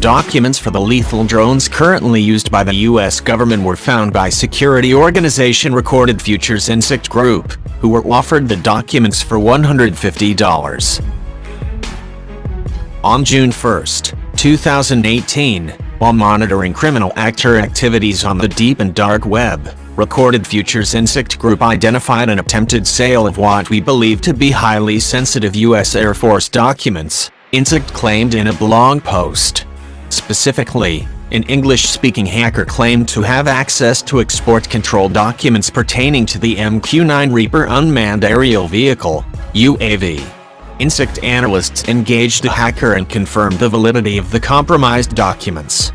documents for the lethal drones currently used by the U.S. government were found by security organization Recorded Futures Insect Group, who were offered the documents for $150. On June 1, 2018, while monitoring criminal activities on the deep and dark web, Recorded Futures Insect Group identified an attempted sale of what we believe to be highly sensitive U.S. Air Force documents, Insect claimed in a blog post. Specifically, an English-speaking hacker claimed to have access to export control documents pertaining to the MQ-9 Reaper unmanned aerial vehicle, UAV. Insect analysts engaged the hacker and confirmed the validity of the compromised documents.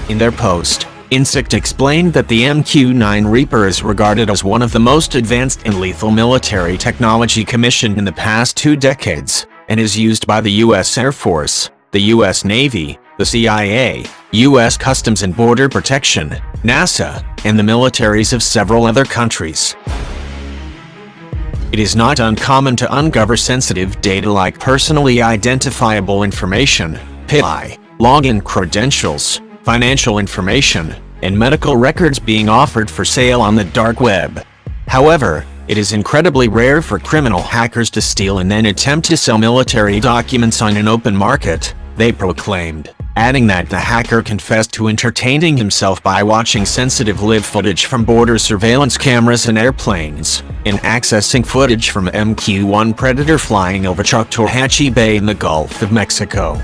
In their post, Insect explained that the MQ-9 Reaper is regarded as one of the most advanced and lethal military technology commissioned in the past 2 decades, and is used by the U.S. Air Force, the U.S. Navy, the CIA, U.S. Customs and Border Protection, NASA, and the militaries of several other countries. It is not uncommon to uncover sensitive data like personally identifiable information, PII, login credentials, financial information, and medical records being offered for sale on the dark web. However, it is incredibly rare for criminal hackers to steal and then attempt to sell military documents on an open market, they proclaimed, adding that the hacker confessed to entertaining himself by watching sensitive live footage from border surveillance cameras and airplanes, and accessing footage from MQ-1 Predator flying over Choctawhatchee Bay in the Gulf of Mexico.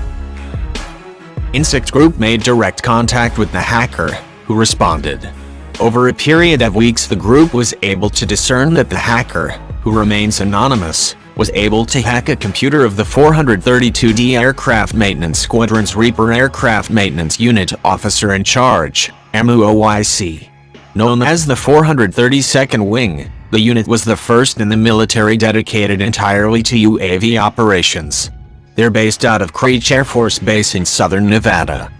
Insect Group made direct contact with the hacker, who responded. Over a period of weeks, the group was able to discern that the hacker, who remains anonymous, was able to hack a computer of the 432d Aircraft Maintenance Squadron's Reaper Aircraft Maintenance Unit Officer in Charge, MOIC. Known as the 432nd Wing, the unit was the first in the military dedicated entirely to UAV operations. They're based out of Creech Air Force Base in southern Nevada.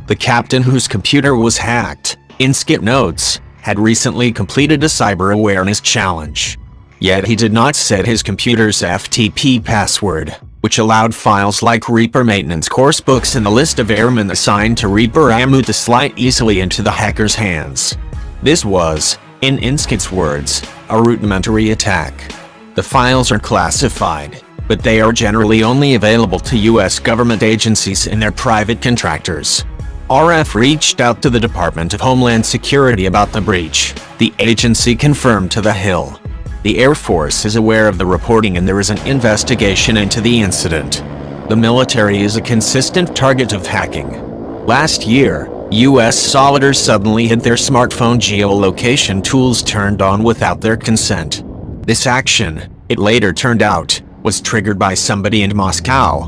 The captain whose computer was hacked, Insect notes, had recently completed a cyber awareness challenge. Yet he did not set his computer's FTP password, which allowed files like Reaper maintenance course books and the list of airmen assigned to Reaper ammo to slide easily into the hacker's hands. This was, in Insect's words, a rudimentary attack. The files are classified, but they are generally only available to U.S. government agencies and their private contractors. RF reached out to the Department of Homeland Security about the breach. The agency confirmed to The Hill. The Air Force is aware of the reporting and there is an investigation into the incident. The military is a consistent target of hacking. Last year, U.S. soldiers suddenly had their smartphone geolocation tools turned on without their consent. This action, it later turned out, was triggered by somebody in Moscow,